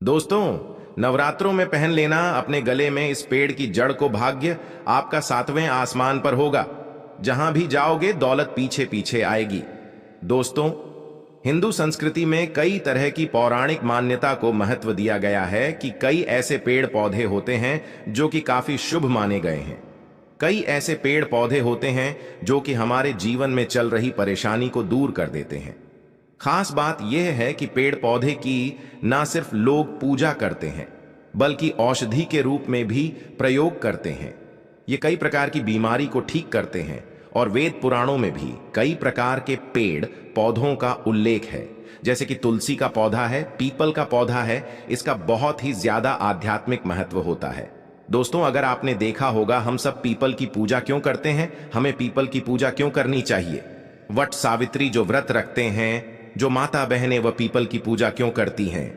दोस्तों, नवरात्रों में पहन लेना अपने गले में इस पेड़ की जड़ को भाग्य आपका सातवें आसमान पर होगा। जहां भी जाओगे दौलत पीछे पीछे आएगी। दोस्तों, हिंदू संस्कृति में कई तरह की पौराणिक मान्यता को महत्व दिया गया है कि कई ऐसे पेड़ पौधे होते हैं जो कि काफी शुभ माने गए हैं। कई ऐसे पेड़ पौधे होते हैं जो कि हमारे जीवन में चल रही परेशानी को दूर कर देते हैं। खास बात यह है कि पेड़ पौधे की ना सिर्फ लोग पूजा करते हैं बल्कि औषधि के रूप में भी प्रयोग करते हैं। ये कई प्रकार की बीमारी को ठीक करते हैं और वेद पुराणों में भी कई प्रकार के पेड़ पौधों का उल्लेख है। जैसे कि तुलसी का पौधा है, पीपल का पौधा है। इसका बहुत ही ज्यादा आध्यात्मिक महत्व होता है। दोस्तों, अगर आपने देखा होगा हम सब पीपल की पूजा क्यों करते हैं, हमें पीपल की पूजा क्यों करनी चाहिए। वट सावित्री जो व्रत रखते हैं, जो माता बहनें वह पीपल की पूजा क्यों करती हैं?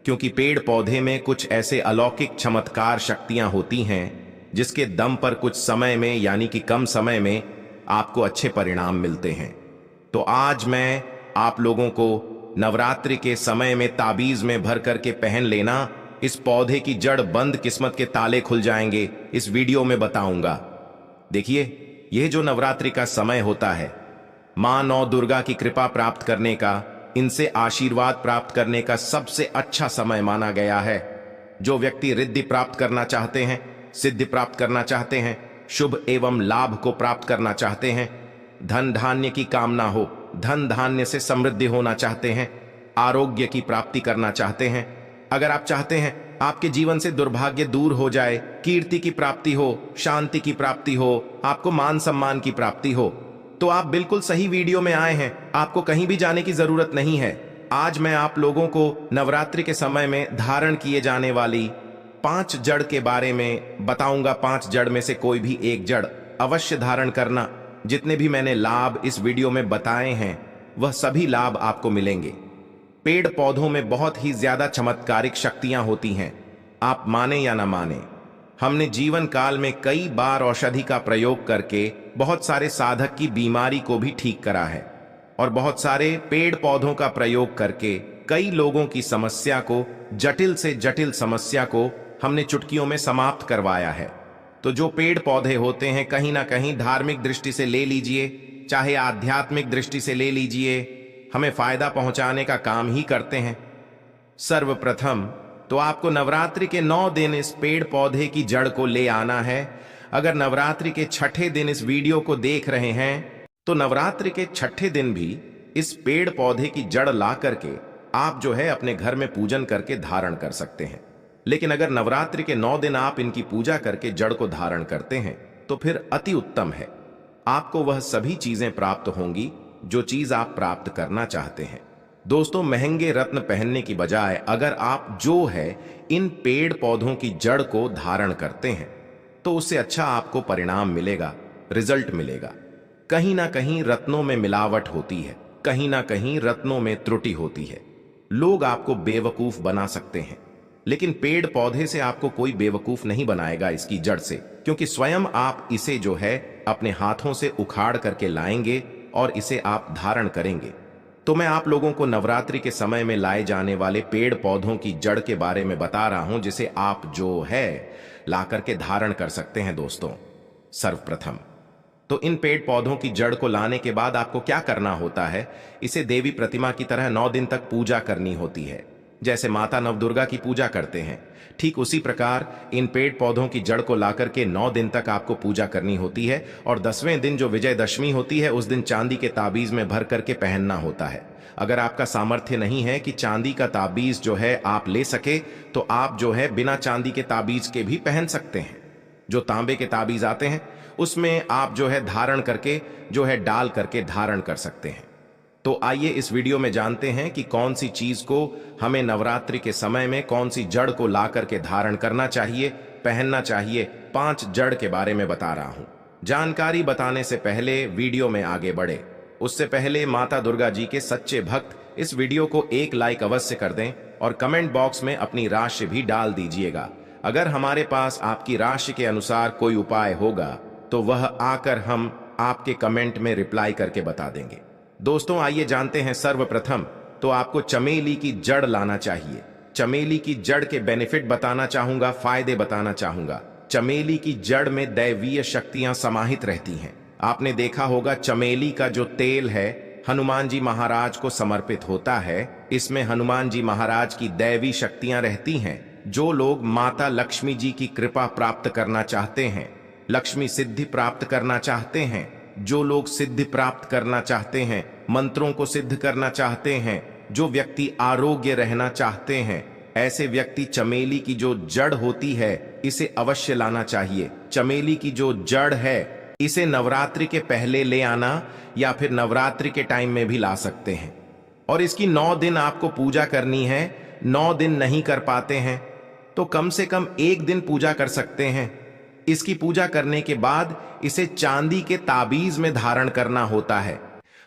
क्योंकि पेड़ पौधे में कुछ ऐसे अलौकिक चमत्कार शक्तियां होती हैं जिसके दम पर कुछ समय में यानी कि कम समय में आपको अच्छे परिणाम मिलते हैं। तो आज मैं आप लोगों को नवरात्रि के समय में ताबीज में भर करके पहन लेना, इस पौधे की जड़ बंद किस्मत के ताले खुल जाएंगे, इस वीडियो में बताऊंगा। देखिए, यह जो नवरात्रि का समय होता है, मां नौ दुर्गा की कृपा प्राप्त करने का, इनसे आशीर्वाद प्राप्त करने का सबसे अच्छा समय माना गया है। जो व्यक्ति रिद्धि प्राप्त करना चाहते हैं, सिद्धि प्राप्त करना चाहते हैं, शुभ एवं लाभ को प्राप्त करना चाहते हैं, धन धान्य की कामना हो, धन धान्य से समृद्धि होना चाहते हैं, आरोग्य की प्राप्ति करना चाहते हैं, अगर आप चाहते हैं आपके जीवन से दुर्भाग्य दूर हो जाए, कीर्ति की प्राप्ति हो, शांति की प्राप्ति हो, आपको मान सम्मान की प्राप्ति हो, तो आप बिल्कुल सही वीडियो में आए हैं। आपको कहीं भी जाने की जरूरत नहीं है। आज मैं आप लोगों को नवरात्रि के समय में धारण किए जाने वाली 5 जड़ के बारे में बताऊंगा। 5 जड़ में से कोई भी एक जड़ अवश्य धारण करना। जितने भी मैंने लाभ इस वीडियो में बताए हैं वह सभी लाभ आपको मिलेंगे। पेड़ पौधों में बहुत ही ज्यादा चमत्कारिक शक्तियां होती हैं। आप माने या ना माने, हमने जीवन काल में कई बार औषधि का प्रयोग करके बहुत सारे साधक की बीमारी को भी ठीक करा है और बहुत सारे पेड़ पौधों का प्रयोग करके कई लोगों की समस्या को, जटिल से जटिल समस्या को हमने चुटकियों में समाप्त करवाया है। तो जो पेड़ पौधे होते हैं, कहीं ना कहीं धार्मिक दृष्टि से ले लीजिए, चाहे आध्यात्मिक दृष्टि से ले लीजिए, हमें फायदा पहुंचाने का काम ही करते हैं। सर्वप्रथम तो आपको नवरात्रि के 9 दिन इस पेड़ पौधे की जड़ को ले आना है। अगर नवरात्रि के छठे दिन इस वीडियो को देख रहे हैं तो नवरात्रि के छठे दिन भी इस पेड़ पौधे की जड़ ला करके आप जो है अपने घर में पूजन करके धारण कर सकते हैं। लेकिन अगर नवरात्रि के 9 दिन आप इनकी पूजा करके जड़ को धारण करते हैं तो फिर अति उत्तम है। आपको वह सभी चीजें प्राप्त होंगी जो चीज आप प्राप्त करना चाहते हैं। दोस्तों, महंगे रत्न पहनने की बजाय अगर आप जो है इन पेड़ पौधों की जड़ को धारण करते हैं तो उससे अच्छा आपको परिणाम मिलेगा, रिजल्ट मिलेगा। कहीं ना कहीं रत्नों में मिलावट होती है, कहीं ना कहीं रत्नों में त्रुटि होती है। लोग आपको बेवकूफ बना सकते हैं, लेकिन पेड़ पौधे से आपको कोई बेवकूफ नहीं बनाएगा इसकी जड़ से, क्योंकि स्वयं आप इसे जो है अपने हाथों से उखाड़ करके लाएंगे और इसे आप धारण करेंगे। तो मैं आप लोगों को नवरात्रि के समय में लाए जाने वाले पेड़ पौधों की जड़ के बारे में बता रहा हूं जिसे आप जो है ला करके धारण कर सकते हैं। दोस्तों, सर्वप्रथम तो इन पेड़ पौधों की जड़ को लाने के बाद आपको क्या करना होता है, इसे देवी प्रतिमा की तरह 9 दिन तक पूजा करनी होती है। जैसे माता नवदुर्गा की पूजा करते हैं, ठीक उसी प्रकार इन पेड़ पौधों की जड़ को लाकर के 9 दिन तक आपको पूजा करनी होती है। और 10वें दिन जो विजयदशमी होती है, उस दिन चांदी के ताबीज में भर करके पहनना होता है। अगर आपका सामर्थ्य नहीं है कि चांदी का ताबीज जो है आप ले सके, तो आप जो है बिना चांदी के ताबीज के भी पहन सकते हैं। जो तांबे के ताबीज आते हैं उसमें आप जो है धारण करके जो है डाल करके धारण कर सकते हैं। तो आइए इस वीडियो में जानते हैं कि कौन सी चीज को हमें नवरात्रि के समय में, कौन सी जड़ को ला करके धारण करना चाहिए, पहनना चाहिए। 5 जड़ के बारे में बता रहा हूं। जानकारी बताने से पहले वीडियो में आगे बढ़े उससे पहले माता दुर्गा जी के सच्चे भक्त इस वीडियो को एक लाइक अवश्य कर दें और कमेंट बॉक्स में अपनी राशि भी डाल दीजिएगा। अगर हमारे पास आपकी राशि के अनुसार कोई उपाय होगा तो वह आकर हम आपके कमेंट में रिप्लाई करके बता देंगे। दोस्तों, आइए जानते हैं। सर्वप्रथम तो आपको चमेली की जड़ लाना चाहिए। चमेली की जड़ के बेनिफिट बताना चाहूंगा, फायदे बताना चाहूंगा। चमेली की जड़ में दैवीय शक्तियां समाहित रहती हैं। आपने देखा होगा चमेली का जो तेल है हनुमान जी महाराज को समर्पित होता है। इसमें हनुमान जी महाराज की दैवी शक्तियां रहती हैं। जो लोग माता लक्ष्मी जी की कृपा प्राप्त करना चाहते हैं, लक्ष्मी सिद्धि प्राप्त करना चाहते हैं, जो लोग सिद्धि प्राप्त करना चाहते हैं, मंत्रों को सिद्ध करना चाहते हैं, जो व्यक्ति आरोग्य रहना चाहते हैं, ऐसे व्यक्ति चमेली की जो जड़ होती है इसे अवश्य लाना चाहिए। चमेली की जो जड़ है इसे नवरात्रि के पहले ले आना या फिर नवरात्रि के टाइम में भी ला सकते हैं। और इसकी 9 दिन आपको पूजा करनी है। 9 दिन नहीं कर पाते हैं तो कम से कम 1 दिन पूजा कर सकते हैं। इसकी पूजा करने के बाद इसे चांदी के ताबीज में धारण करना होता है।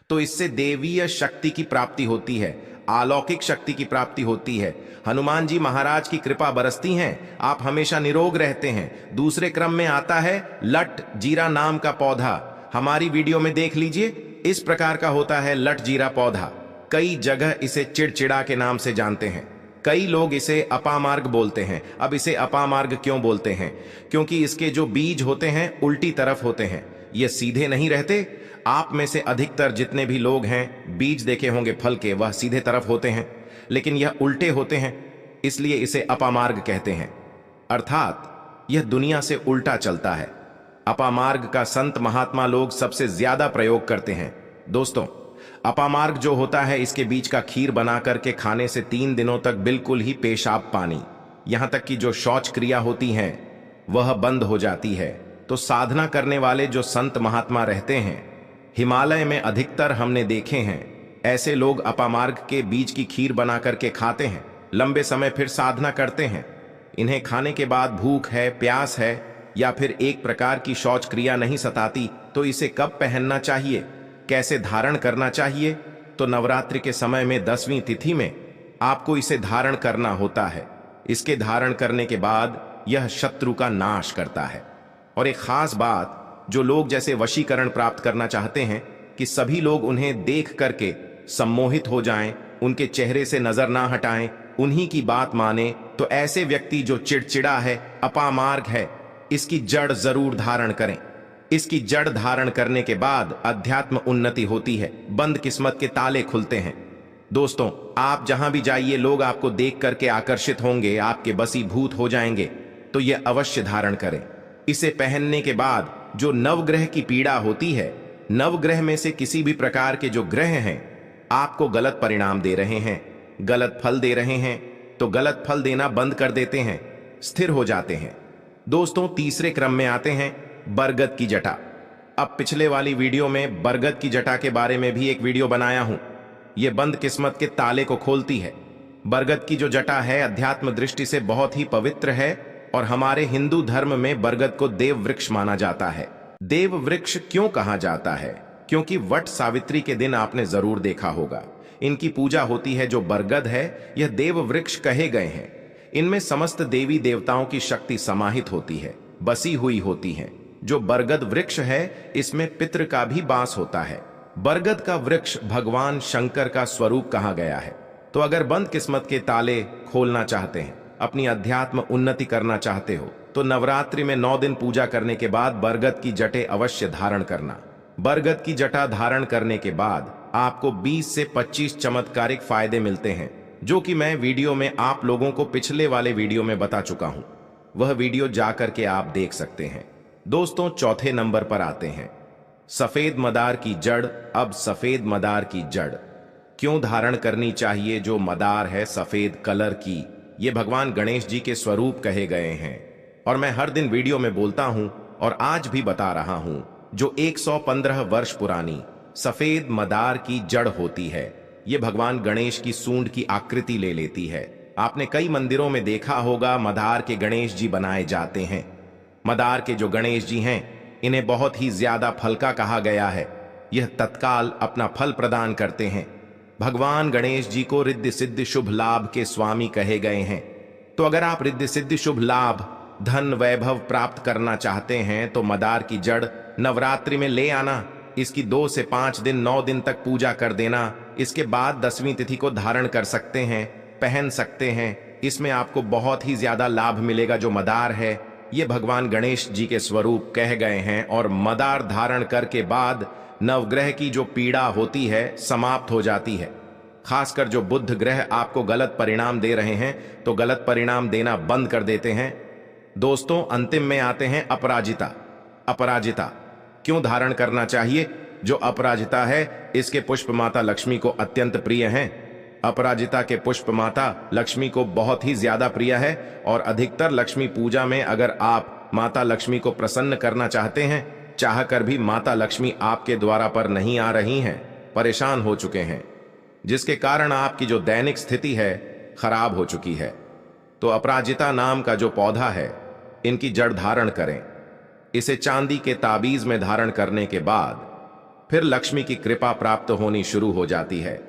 तो इससे देवीय शक्ति की प्राप्ति होती है, अलौकिक शक्ति की प्राप्ति होती है। हनुमान जी महाराज की कृपा बरसती हैं, आप हमेशा निरोग रहते हैं। दूसरे क्रम में आता है लट जीरा नाम का पौधा। हमारी वीडियो में देख लीजिए, इस प्रकार का होता है लट जीरा पौधा। कई जगह इसे चिड़चिड़ा के नाम से जानते हैं। कई लोग इसे अपामार्ग बोलते हैं। अब इसे अपामार्ग क्यों बोलते हैं? क्योंकि इसके जो बीज होते हैं उल्टी तरफ होते हैं, ये सीधे नहीं रहते। आप में से अधिकतर जितने भी लोग हैं बीज देखे होंगे फल के, वह सीधे तरफ होते हैं, लेकिन यह उल्टे होते हैं, इसलिए इसे अपामार्ग कहते हैं। अर्थात यह दुनिया से उल्टा चलता है। अपामार्ग का संत महात्मा लोग सबसे ज्यादा प्रयोग करते हैं। दोस्तों, अपामार्ग जो होता है इसके बीज का खीर बना करके खाने से 3 दिनों तक बिल्कुल ही पेशाब पानी, यहां तक कि जो शौच क्रिया होती है वह बंद हो जाती है। तो साधना करने वाले जो संत महात्मा रहते हैं हिमालय में अधिकतर हमने देखे हैं, ऐसे लोग अपामार्ग के बीज की खीर बना करके खाते हैं, लंबे समय फिर साधना करते हैं। इन्हें खाने के बाद भूख है, प्यास है या फिर एक प्रकार की शौच क्रिया नहीं सताती, तो इसे कब पहनना चाहिए, कैसे धारण करना चाहिए? तो नवरात्रि के समय में 10वीं तिथि में आपको इसे धारण करना होता है। इसके धारण करने के बाद यह शत्रु का नाश करता है। और एक खास बात, जो लोग जैसे वशीकरण प्राप्त करना चाहते हैं कि सभी लोग उन्हें देख करके सम्मोहित हो जाएं, उनके चेहरे से नजर ना हटाएं, उन्हीं की बात माने, तो ऐसे व्यक्ति जो चिड़चिड़ा है, अपामार्ग है, इसकी जड़ जरूर धारण करें। इसकी जड़ धारण करने के बाद अध्यात्म उन्नति होती है, बंद किस्मत के ताले खुलते हैं। दोस्तों, आप जहां भी जाइए लोग आपको देख करके आकर्षित होंगे, आपके बसीभूत हो जाएंगे, तो यह अवश्य धारण करें। इसे पहनने के बाद जो नवग्रह की पीड़ा होती है, नवग्रह में से किसी भी प्रकार के जो ग्रह हैं आपको गलत परिणाम दे रहे हैं, गलत फल दे रहे हैं, तो गलत फल देना बंद कर देते हैं, स्थिर हो जाते हैं। दोस्तों, तीसरे क्रम में आते हैं बरगद की जटा। अब पिछले वाली वीडियो में बरगद की जटा के बारे में भी एक वीडियो बनाया हूं। यह बंद किस्मत के ताले को खोलती है। बरगद की जो जटा है अध्यात्म दृष्टि से बहुत ही पवित्र है और हमारे हिंदू धर्म में बरगद को देव वृक्ष माना जाता है। देव वृक्ष क्यों कहा जाता है? क्योंकि वट सावित्री के दिन आपने जरूर देखा होगा, इनकी पूजा होती है। जो बरगद है यह देव वृक्ष कहे गए हैं। इनमें समस्त देवी देवताओं की शक्ति समाहित होती है, बसी हुई होती है। जो बरगद वृक्ष है इसमें पितृ का भी वास होता है। बरगद का वृक्ष भगवान शंकर का स्वरूप कहा गया है। तो अगर बंद किस्मत के ताले खोलना चाहते हैं, अपनी अध्यात्म उन्नति करना चाहते हो, तो नवरात्रि में 9 दिन पूजा करने के बाद बरगद की जटें अवश्य धारण करना। बरगद की जटा धारण करने के बाद आपको 20 से 25 चमत्कारिक फायदे मिलते हैं, जो कि मैं वीडियो में आप लोगों को पिछले वाले वीडियो में बता चुका हूं। वह वीडियो जाकर के आप देख सकते हैं। दोस्तों, चौथे नंबर पर आते हैं सफेद मदार की जड़। अब सफेद मदार की जड़ क्यों धारण करनी चाहिए? जो मदार है सफेद कलर की, ये भगवान गणेश जी के स्वरूप कहे गए हैं और मैं हर दिन वीडियो में बोलता हूं और आज भी बता रहा हूं। जो 115 वर्ष पुरानी सफेद मदार की जड़ होती है, ये भगवान गणेश की सूंड की आकृति ले लेती है। आपने कई मंदिरों में देखा होगा मदार के गणेश जी बनाए जाते हैं। मदार के जो गणेश जी हैं इन्हें बहुत ही ज्यादा फल का कहा गया है। यह तत्काल अपना फल प्रदान करते हैं। भगवान गणेश जी को रिद्धि सिद्धि शुभ लाभ के स्वामी कहे गए हैं। तो अगर आप रिद्धि सिद्धि शुभ लाभ, धन, वैभव प्राप्त करना चाहते हैं तो मदार की जड़ नवरात्रि में ले आना। इसकी 2 से 5 दिन 9 दिन तक पूजा कर देना। इसके बाद 10वीं तिथि को धारण कर सकते हैं, पहन सकते हैं। इसमें आपको बहुत ही ज्यादा लाभ मिलेगा। जो मदार है ये भगवान गणेश जी के स्वरूप कहे गए हैं और मदार धारण करके बाद नवग्रह की जो पीड़ा होती है समाप्त हो जाती है। खासकर जो बुध ग्रह आपको गलत परिणाम दे रहे हैं तो गलत परिणाम देना बंद कर देते हैं। दोस्तों, अंतिम में आते हैं अपराजिता। अपराजिता क्यों धारण करना चाहिए? जो अपराजिता है इसके पुष्प माता लक्ष्मी को अत्यंत प्रिय हैं। अपराजिता के पुष्प माता लक्ष्मी को बहुत ही ज्यादा प्रिय है और अधिकतर लक्ष्मी पूजा में अगर आप माता लक्ष्मी को प्रसन्न करना चाहते हैं, चाहकर भी माता लक्ष्मी आपके द्वारा पर नहीं आ रही हैं, परेशान हो चुके हैं, जिसके कारण आपकी जो दैनिक स्थिति है खराब हो चुकी है, तो अपराजिता नाम का जो पौधा है इनकी जड़ धारण करें। इसे चांदी के ताबीज में धारण करने के बाद फिर लक्ष्मी की कृपा प्राप्त होनी शुरू हो जाती है।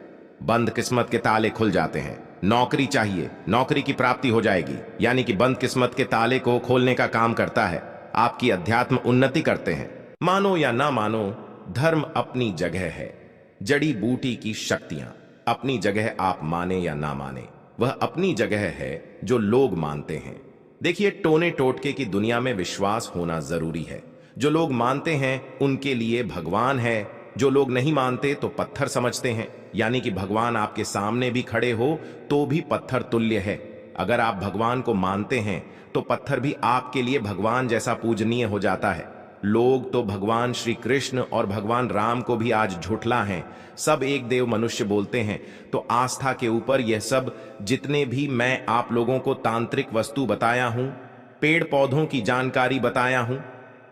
बंद किस्मत के ताले खुल जाते हैं। नौकरी चाहिए, नौकरी की प्राप्ति हो जाएगी, यानी कि बंद किस्मत के ताले को खोलने का काम करता है। आपकी अध्यात्म उन्नति करते हैं। मानो या ना मानो, धर्म अपनी जगह है, जड़ी बूटी की शक्तियां अपनी जगह, आप माने या ना माने वह अपनी जगह है जो लोग मानते हैं। देखिए, टोने टोटके की दुनिया में विश्वास होना जरूरी है। जो लोग मानते हैं उनके लिए भगवान है, जो लोग नहीं मानते तो पत्थर समझते हैं, यानी कि भगवान आपके सामने भी खड़े हो तो भी पत्थर तुल्य है। अगर आप भगवान को मानते हैं तो पत्थर भी आपके लिए भगवान जैसा पूजनीय हो जाता है। लोग तो भगवान श्री कृष्ण और भगवान राम को भी आज झुठला हैं, सब एक देव मनुष्य बोलते हैं। तो आस्था के ऊपर यह सब जितने भी मैं आप लोगों को तांत्रिक वस्तु बताया हूं, पेड़ पौधों की जानकारी बताया हूं,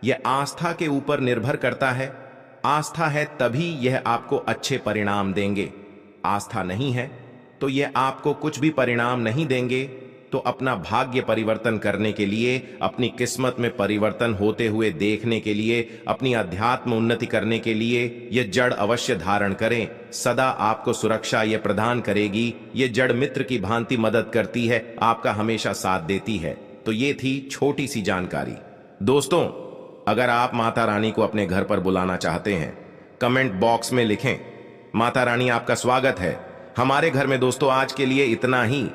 यह आस्था के ऊपर निर्भर करता है। आस्था है तभी यह आपको अच्छे परिणाम देंगे। आस्था नहीं है तो यह आपको कुछ भी परिणाम नहीं देंगे। तो अपना भाग्य परिवर्तन करने के लिए, अपनी किस्मत में परिवर्तन होते हुए देखने के लिए, अपनी अध्यात्म उन्नति करने के लिए यह जड़ अवश्य धारण करें। सदा आपको सुरक्षा यह प्रदान करेगी। यह जड़ मित्र की भांति मदद करती है, आपका हमेशा साथ देती है। तो ये थी छोटी सी जानकारी। दोस्तों, अगर आप माता रानी को अपने घर पर बुलाना चाहते हैं, कमेंट बॉक्स में लिखें। माता रानी आपका स्वागत है हमारे घर में। दोस्तों, आज के लिए इतना ही।